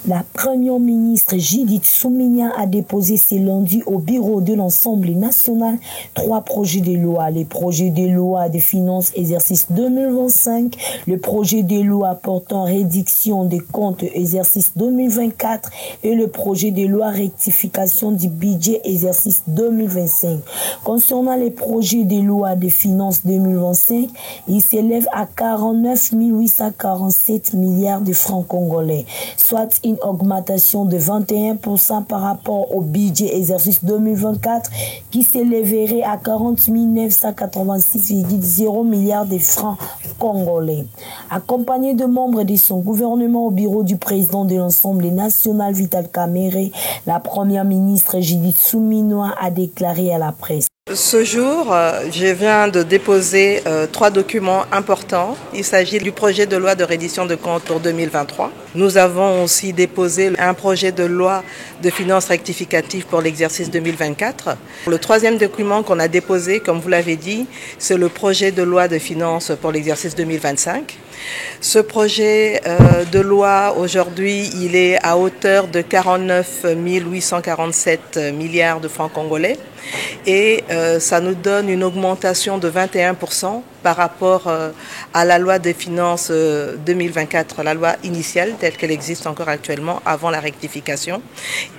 La première ministre Judith Suminwa a déposé ce lundi au bureau de l'Assemblée nationale 3 projets de loi. Les projets de loi de finances exercice 2025, le projet de loi portant réduction des comptes exercice 2024 et le projet de loi rectification du budget exercice 2025. Concernant les projets de loi de finances 2025, ils s'élèvent à 49 847 milliards de francs congolais, soit une augmentation de 21% par rapport au budget exercice 2024 qui s'élèverait à 40 986,0 milliards de francs congolais. Accompagné de membres de son gouvernement au bureau du président de l'Assemblée nationale Vital Kamerhe, la première ministre Judith Suminwa a déclaré à la presse. Ce jour, je viens de déposer 3 documents importants. Il s'agit du projet de loi de reddition de comptes pour 2023. Nous avons aussi déposé un projet de loi de finances rectificative pour l'exercice 2024. Le troisième document qu'on a déposé, comme vous l'avez dit, c'est le projet de loi de finances pour l'exercice 2025. Ce projet de loi, aujourd'hui, il est à hauteur de 49 847 milliards de francs congolais. Et ça nous donne une augmentation de 21% par rapport à la loi des finances 2024, la loi initiale telle qu'elle existe encore actuellement avant la rectification.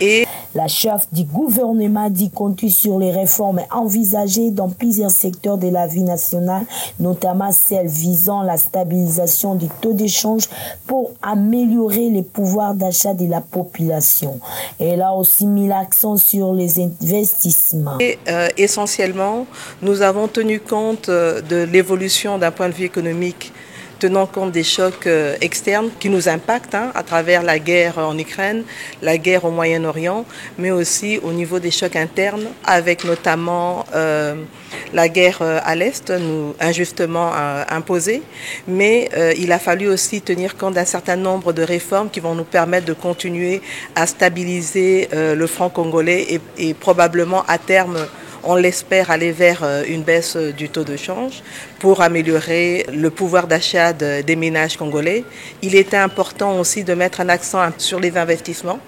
Et la chef du gouvernement dit compter sur les réformes envisagées dans plusieurs secteurs de la vie nationale, notamment celles visant la stabilisation du taux d'échange pour améliorer les pouvoirs d'achat de la population. Elle a aussi mis l'accent sur les investissements. Et essentiellement, nous avons tenu compte de l'évolution d'un point de vue économique, tenant compte des chocs externes qui nous impactent à travers la guerre en Ukraine, la guerre au Moyen-Orient, mais aussi au niveau des chocs internes, avec notamment la guerre à l'Est, injustement imposée. Mais il a fallu aussi tenir compte d'un certain nombre de réformes qui vont nous permettre de continuer à stabiliser le franc congolais et probablement à terme, on l'espère, aller vers une baisse du taux de change pour améliorer le pouvoir d'achat des ménages congolais. Il était important aussi de mettre un accent sur les investissements.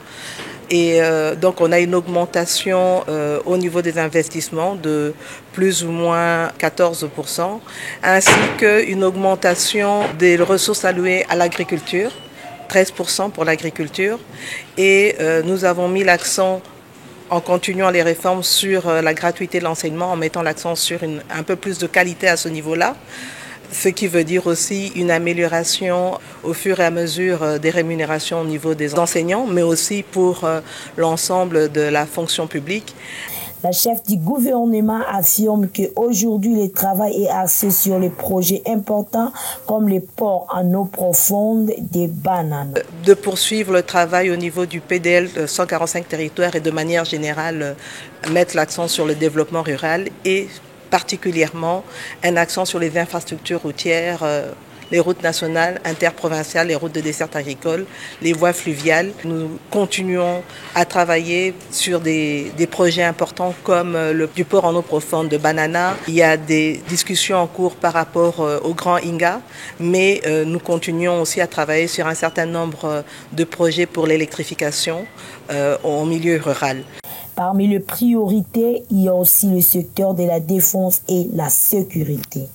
Et donc on a une augmentation au niveau des investissements de plus ou moins 14%, ainsi qu'une augmentation des ressources allouées à l'agriculture, 13% pour l'agriculture. Et nous avons mis l'accent en continuant les réformes sur la gratuité de l'enseignement, en mettant l'accent sur un peu plus de qualité à ce niveau-là, ce qui veut dire aussi une amélioration au fur et à mesure des rémunérations au niveau des enseignants, mais aussi pour l'ensemble de la fonction publique. La chef du gouvernement affirme qu'aujourd'hui, le travail est axé sur les projets importants comme les ports en eau profonde des bananes. De poursuivre le travail au niveau du PDL 145 territoires et de manière générale mettre l'accent sur le développement rural et particulièrement un accent sur les infrastructures routières, les routes nationales, interprovinciales, les routes de desserte agricole, les voies fluviales. Nous continuons à travailler sur des projets importants comme du port en eau profonde de Banana. Il y a des discussions en cours par rapport au Grand Inga, mais nous continuons aussi à travailler sur un certain nombre de projets pour l'électrification au milieu rural. Parmi les priorités, il y a aussi le secteur de la défense et la sécurité.